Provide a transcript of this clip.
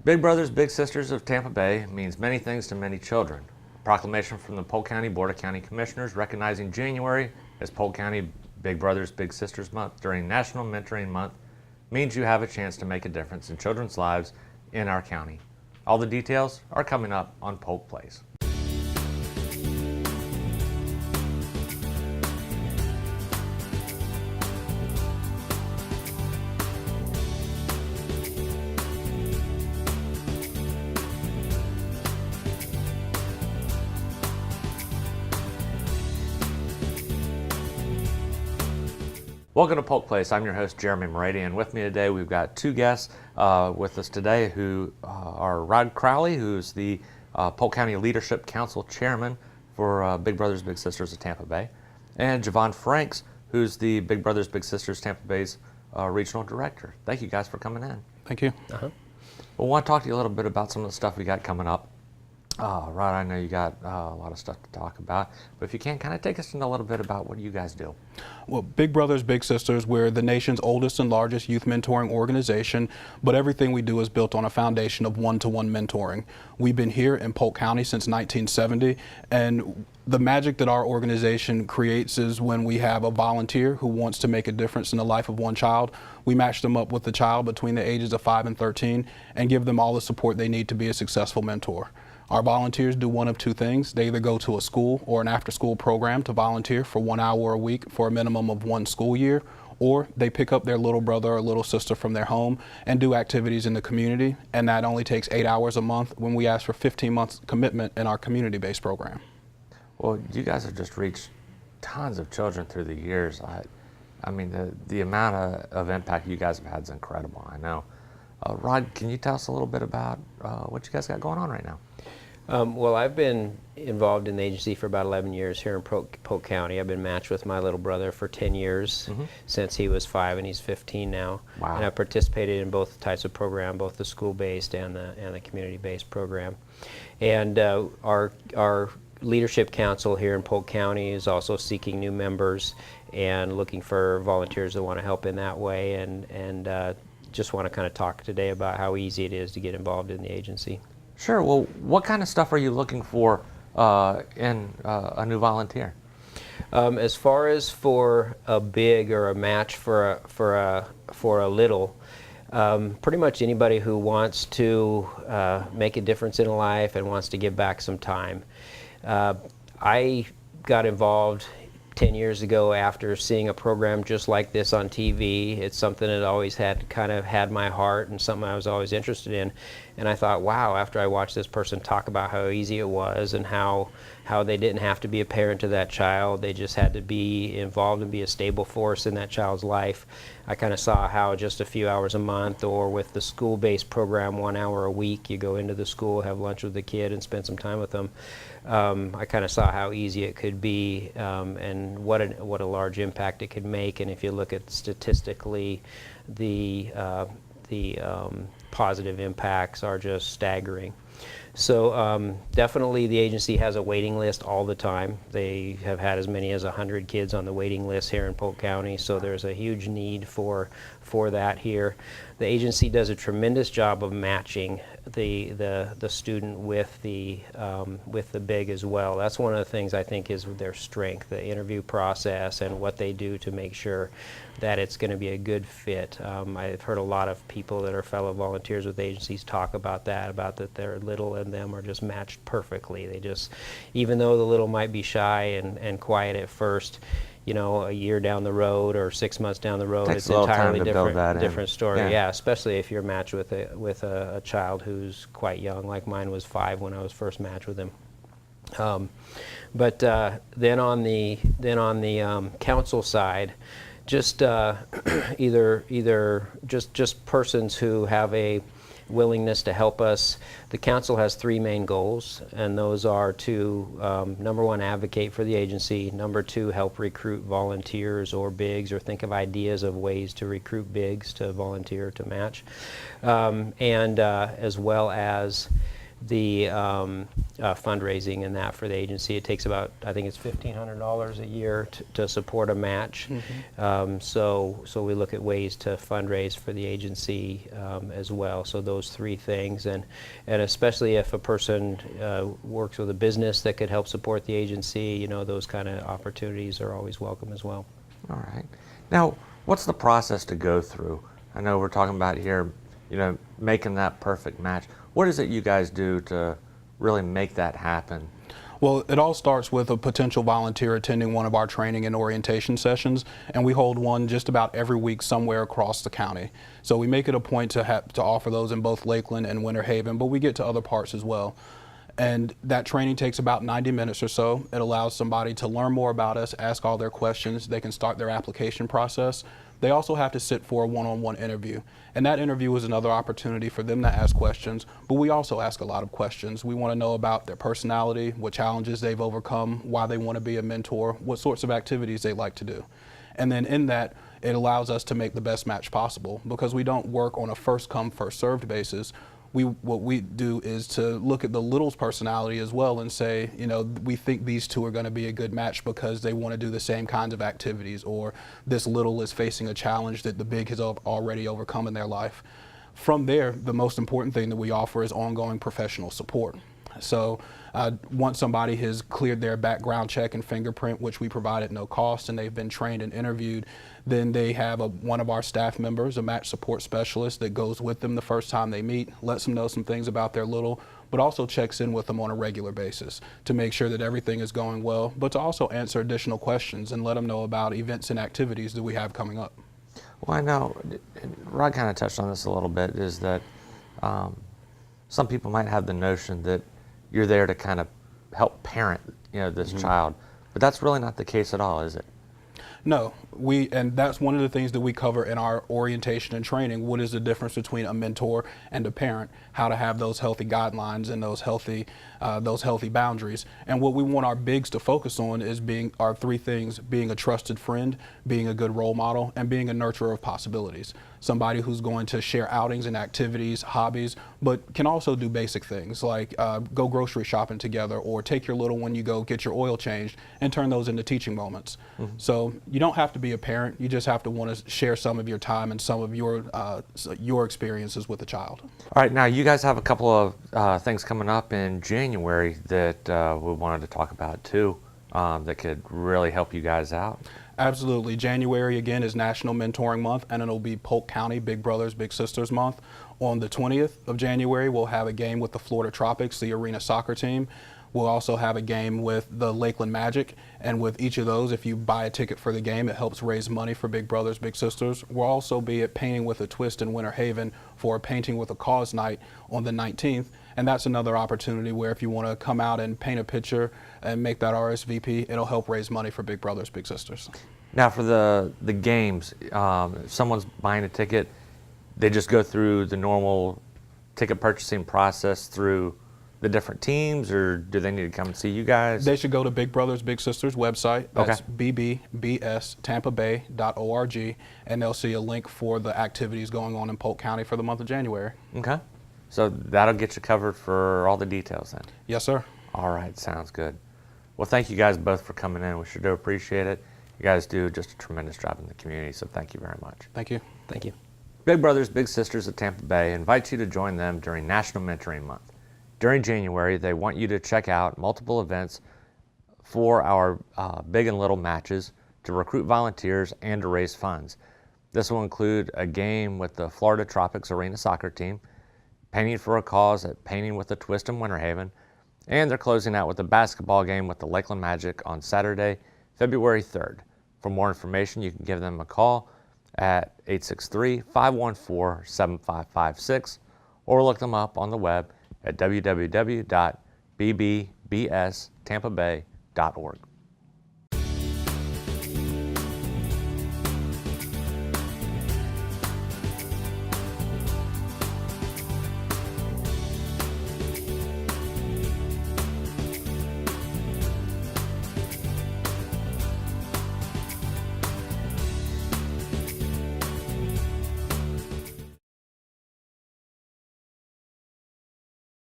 Big Brothers Big Sisters of Tampa Bay means many things to many children. A proclamation from the Polk County Board of County Commissioners recognizing January as Polk County Big Brothers Big Sisters Month during National Mentoring Month means you have a chance to make a difference in children's lives in our county. All the details are coming up on Polk Place. Welcome to Polk Place. I'm your host, Jeremy Morady, and with me today we've got two guests with us today who are Rod Crowley, who's the Polk County Leadership Council Chairman for Big Brothers Big Sisters of Tampa Bay, and Javon Franks, who's the Big Brothers Big Sisters Tampa Bay's Regional Director. Thank you guys for coming in. Thank you. Well, I want to talk to you a little bit about some of the stuff we got coming up. Rod, I know you got a lot of stuff to talk about, but if you can, kind of take us in a little bit about what you guys do. Well, Big Brothers Big Sisters, we're the nation's oldest and largest youth mentoring organization, but everything we do is built on a foundation of one-to-one mentoring. We've been here in Polk County since 1970, and the magic that our organization creates is when we have a volunteer who wants to make a difference in the life of one child, we match them up with a child between the ages of 5 and 13 and give them all the support they need to be a successful mentor. Our volunteers do one of two things. They either go to a school or an after-school program to volunteer for 1 hour a week for a minimum of 1 school year, or they pick up their little brother or little sister from their home and do activities in the community, and that only takes 8 hours a month when we ask for 15 months commitment in our community-based program. Well, you guys have just reached tons of children through the years. I mean, the amount of impact you guys have had is incredible, I know. Rod, can you tell us a little bit about what you guys got going on right now? Well, I've been involved in the agency for about 11 years here in Polk County. I've been matched with my little brother for 10 years since he was 5 and he's 15 now. Wow. And I've participated in both types of program, both the school-based and the community-based program. And our Leadership Council here in Polk County is also seeking new members and looking for volunteers that want to help in that way, and just want to kind of talk today about how easy it is to get involved in the agency. Sure. Well, what kind of stuff are you looking for in a new volunteer? As far as for a big or a match for a little, pretty much anybody who wants to make a difference in life and wants to give back some time. I got involved 10 years ago after seeing a program just like this on TV. It's something that always had my heart and something I was always interested in. And I thought, wow, after I watched this person talk about how easy it was and how they didn't have to be a parent to that child, they just had to be involved and be a stable force in that child's life. I kind of saw how just a few hours a month, or with the school-based program 1 hour a week, you go into the school, have lunch with the kid and spend some time with them. I kind of saw how easy it could be and what a large impact it could make. And if you look at statistically, the positive impacts are just staggering. So definitely the agency has a waiting list all the time. They have had as many as 100 kids on the waiting list here in Polk County, so there's a huge need for that here. The agency does a tremendous job of matching the student with the big as well. That's one of the things I think is their strength, the interview process and what they do to make sure that it's going to be a good fit. I've heard a lot of people that are fellow volunteers with agencies talk about that their little and them are just matched perfectly. They just, even though the little might be shy and quiet at first, you know, a year down the road or 6 months down the road, it's an entirely different story. Yeah, especially if you're matched with a child who's quite young, like mine was 5 when I was first matched with him. But then on the council side, just either just persons who have a willingness to help us. The council has 3 main goals, and those are to, number 1, advocate for the agency, number 2, help recruit volunteers or bigs, or think of ideas of ways to recruit bigs to volunteer to match, and as well as fundraising and that for the agency. It takes about, I think it's $1,500 a year to support a match. So we look at ways to fundraise for the agency as well. So those three things, and especially if a person works with a business that could help support the agency, those kind of opportunities are always welcome as well. All right. Now, what's the process to go through? I know we're talking about here, making that perfect match. What is it you guys do to really make that happen? Well, it all starts with a potential volunteer attending one of our training and orientation sessions, and we hold one just about every week somewhere across the county. So we make it a point to offer those in both Lakeland and Winter Haven, but we get to other parts as well. And that training takes about 90 minutes or so. It allows somebody to learn more about us, ask all their questions. They can start their application process. They also have to sit for a one-on-one interview. And that interview is another opportunity for them to ask questions, but we also ask a lot of questions. We want to know about their personality, what challenges they've overcome, why they want to be a mentor, what sorts of activities they like to do. And then in that, it allows us to make the best match possible, because we don't work on a first-come, first-served basis. What we do is to look at the little's personality as well and say, we think these two are going to be a good match because they want to do the same kinds of activities, or this little is facing a challenge that the big has already overcome in their life. From there, the most important thing that we offer is ongoing professional support. So once somebody has cleared their background check and fingerprint, which we provide at no cost, and they've been trained and interviewed, then they have one of our staff members, a match support specialist, that goes with them the first time they meet, lets them know some things about their little, but also checks in with them on a regular basis to make sure that everything is going well, but to also answer additional questions and let them know about events and activities that we have coming up. Well, I know, Rod kind of touched on this a little bit, is that some people might have the notion that you're there to kind of help parent, this child, but that's really not the case at all, is it? No, and that's one of the things that we cover in our orientation and training. What is the difference between a mentor and a parent? How to have those healthy guidelines and those healthy boundaries. And what we want our bigs to focus on is our three things: being a trusted friend, being a good role model, and being a nurturer of possibilities. Somebody who's going to share outings and activities, hobbies, but can also do basic things like go grocery shopping together, or take your little one, you go get your oil changed, and turn those into teaching moments. So you don't have to be a parent, you just have to want to share some of your time and some of your experiences with the child. All right, now you guys have a couple of things coming up in January that we wanted to talk about too, that could really help you guys out. Absolutely. January, again, is National Mentoring Month, and it'll be Polk County Big Brothers Big Sisters Month. On the 20th of January, we'll have a game with the Florida Tropics, the arena soccer team. We'll also have a game with the Lakeland Magic, and with each of those, if you buy a ticket for the game, it helps raise money for Big Brothers Big Sisters. We'll also be at Painting with a Twist in Winter Haven for a Painting with a Cause night on the 19th, and that's another opportunity where if you want to come out and paint a picture and make that RSVP, it'll help raise money for Big Brothers Big Sisters. Now for the games, if someone's buying a ticket, they just go through the normal ticket purchasing process through the different teams, or do they need to come and see you guys? They should go to Big Brothers Big Sisters website. That's bbbstampabay.org, and they'll see a link for the activities going on in Polk County for the month of January. Okay. So that'll get you covered for all the details then? Yes, sir. All right, sounds good. Well, thank you guys both for coming in. We sure do appreciate it. You guys do just a tremendous job in the community, so thank you very much. Thank you. Thank you. Big Brothers Big Sisters of Tampa Bay invite you to join them during National Mentoring Month. During January, they want you to check out multiple events for our big and little matches, to recruit volunteers and to raise funds. This will include a game with the Florida Tropics arena soccer team, Painting for a Cause at Painting with a Twist in Winter Haven, and they're closing out with a basketball game with the Lakeland Magic on Saturday, February 3rd. For more information, you can give them a call at 863-514-7556 or look them up on the web at www.bbbstampabay.org.